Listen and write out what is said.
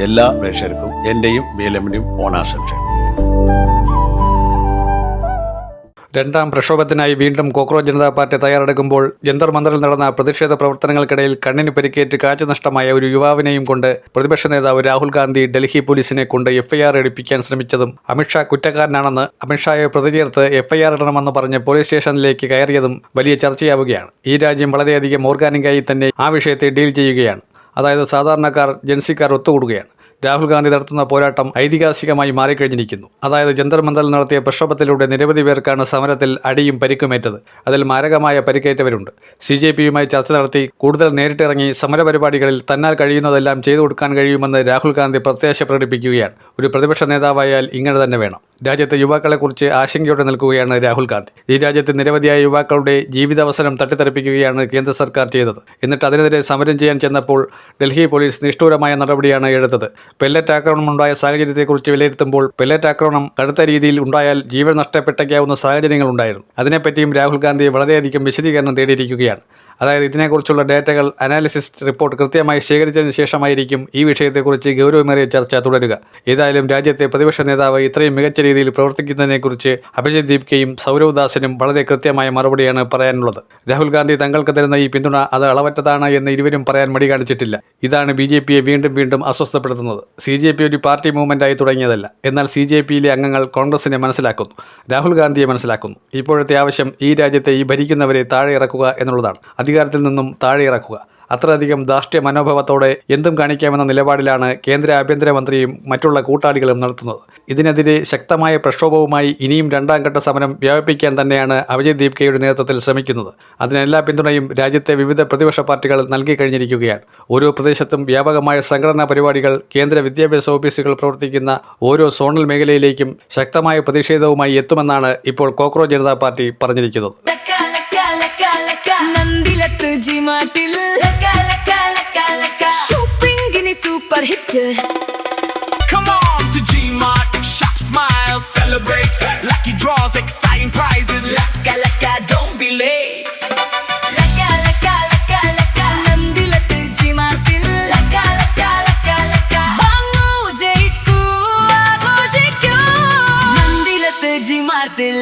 എല്ലാ പ്രേക്ഷകർക്കും എന്റെയും BLM-ന്റെയും ഓണാശംസകൾ. രണ്ടാം പ്രക്ഷോഭത്തിനായി വീണ്ടും കോക്രോച്ച് ജനതാ പാർട്ടി തയ്യാറെടുക്കുമ്പോൾ ജന്തർ മന്ദറിൽ നടന്ന പ്രതിഷേധ പ്രവർത്തനങ്ങൾക്കിടയിൽ കണ്ണിന് പരിക്കേറ്റ് കാഴ്ച നഷ്ടമായ ഒരു യുവാവിനെയും കൊണ്ട് പ്രതിപക്ഷ നേതാവ് രാഹുൽ ഗാന്ധി ഡൽഹി പോലീസിനെ കൊണ്ട് FIR എടുപ്പിക്കാൻ ശ്രമിച്ചതും അമിത്ഷാ കുറ്റക്കാരനാണെന്ന് അമിത്ഷായെ പ്രതി ചേർത്ത് FIR ഇടണമെന്ന് പറഞ്ഞ് പോലീസ് സ്റ്റേഷനിലേക്ക് കയറിയതും വലിയ ചർച്ചയാവുകയാണ്. ഈ രാജ്യം വളരെയധികം ഓർഗാനിക്കായി തന്നെ ആ വിഷയത്തെ ഡീൽ ചെയ്യുകയാണ്. അതായത് സാധാരണക്കാർ ജൻസിക്കാർ ഒത്തുകൂടുകയാണ്. രാഹുൽ ഗാന്ധി നടത്തുന്ന പോരാട്ടം ഐതിഹാസികമായി മാറിക്കഴിഞ്ഞിരിക്കുന്നു. അതായത് ജന്തർ മന്ദറിൽ നടത്തിയ പ്രക്ഷോഭത്തിലൂടെ നിരവധി പേർക്കാണ് സമരത്തിൽ അടിയും പരിക്കുമേറ്റത്. അതിൽ മാരകമായ പരിക്കേറ്റവരുണ്ട്. CJPയുമായി ചർച്ച നടത്തി കൂടുതൽ നേരിട്ടിറങ്ങി സമരപരിപാടികളിൽ തന്നാൽ കഴിയുന്നതെല്ലാം ചെയ്തു കൊടുക്കാൻ കഴിയുമെന്ന് രാഹുൽ ഗാന്ധി പ്രത്യാശ പ്രകടിപ്പിക്കുകയാണ്. ഒരു പ്രതിപക്ഷ നേതാവായാൽ ഇങ്ങനെ തന്നെ വേണം. രാജ്യത്തെ യുവാക്കളെക്കുറിച്ച് ആശങ്കയോടെ നിൽക്കുകയാണ് രാഹുൽ ഗാന്ധി. ഈ രാജ്യത്ത് നിരവധിയായ യുവാക്കളുടെ ജീവിതാവസരം തട്ടിത്തെറിപ്പിക്കുകയാണ് കേന്ദ്ര സർക്കാർ ചെയ്തത്. എന്നിട്ട് അതിനെതിരെ സമരം ചെയ്യാൻ ചെന്നപ്പോൾ ഡൽഹി പോലീസ് നിഷ്ഠൂരമായ നടപടിയാണ് എടുത്തത്. പെല്ലറ്റ് ആക്രമണമുണ്ടായ സാഹചര്യത്തെക്കുറിച്ച് വിലയിരുത്തുമ്പോൾ പെല്ലറ്റ് ആക്രമണം കടുത്ത രീതിയിൽ ഉണ്ടായാൽ ജീവൻ നഷ്ടപ്പെട്ടേക്കാവുന്ന സാഹചര്യങ്ങളുണ്ടായിരുന്നു. അതിനെപ്പറ്റിയും രാഹുൽ ഗാന്ധി വളരെയധികം വിശദീകരണം തേടിയിരിക്കുകയാണ്. അതായത് ഇതിനെക്കുറിച്ചുള്ള ഡേറ്റകൾ അനാലിസിസ് റിപ്പോർട്ട് കൃത്യമായി ശേഖരിച്ചതിന് ശേഷമായിരിക്കും ഈ വിഷയത്തെക്കുറിച്ച് ഗൗരവമേറിയ ചർച്ച തുടരുക. ഏതായാലും രാജ്യത്തെ പ്രതിപക്ഷ നേതാവ് ഇത്രയും മികച്ച രീതിയിൽ പ്രവർത്തിക്കുന്നതിനെക്കുറിച്ച് അഭിജിത് ദീപ്കയും സൗരവ് ദാസിനും വളരെ കൃത്യമായ മറുപടിയാണ് പറയാനുള്ളത്. രാഹുൽ ഗാന്ധി തങ്ങൾക്ക് തരുന്ന ഈ പിന്തുണ അത് അളവറ്റതാണ് എന്ന് ഇരുവരും പറയാൻ മടി കാണിച്ചിട്ടില്ല. ഇതാണ് BJPയെ വീണ്ടും വീണ്ടും അസ്വസ്ഥപ്പെടുത്തുന്നത്. CJP ഒരു പാർട്ടി മൂവ്മെന്റായി തുടങ്ങിയതല്ല. എന്നാൽ CJPയിലെ അംഗങ്ങൾ കോൺഗ്രസിനെ മനസ്സിലാക്കുന്നു, രാഹുൽ ഗാന്ധിയെ മനസ്സിലാക്കുന്നു. ഇപ്പോഴത്തെ ആവശ്യം ഈ രാജ്യത്തെ ഈ ഭരിക്കുന്നവരെ താഴെ ഇറക്കുക എന്നുള്ളതാണ്. അധികാരത്തിൽ നിന്നും താഴെ ഇറക്കുക. അത്രയധികം ധാർഷ്ട്യ മനോഭാവത്തോടെ എന്തും കാണിക്കാമെന്ന നിലപാടിലാണ് കേന്ദ്ര ആഭ്യന്തരമന്ത്രിയും മറ്റുള്ള കൂട്ടാളികളും നടത്തുന്നത്. ഇതിനെതിരെ ശക്തമായ പ്രക്ഷോഭവുമായി ഇനിയും രണ്ടാം ഘട്ട സമരം വ്യാപിപ്പിക്കാൻ തന്നെയാണ് അഭിജിത് ദീപ്കയുടെ നേതൃത്വത്തിൽ ശ്രമിക്കുന്നത്. അതിനെല്ലാ പിന്തുണയും രാജ്യത്തെ വിവിധ പ്രതിപക്ഷ പാർട്ടികൾ നൽകി കഴിഞ്ഞിരിക്കുകയാണ്. ഓരോ പ്രദേശത്തും വ്യാപകമായ സംഘടനാ പരിപാടികൾ, കേന്ദ്ര വിദ്യാഭ്യാസ ഓഫീസുകൾ പ്രവർത്തിക്കുന്ന ഓരോ സോണൽ മേഖലയിലേക്കും ശക്തമായ പ്രതിഷേധവുമായി എത്തുമെന്നാണ് ഇപ്പോൾ കോക്രോച്ച് ജനതാ പാർട്ടി പറഞ്ഞിരിക്കുന്നത്. Super hit. Come on to G-Mart, shop, smile, celebrate. Lucky draws, exciting prizes. Laka laka, don't be late. Laka laka laka laka, Nandilattu G-Martil. Laka laka laka laka, Bangu Jaiku, Agoshikku. Nandilattu G-Martil.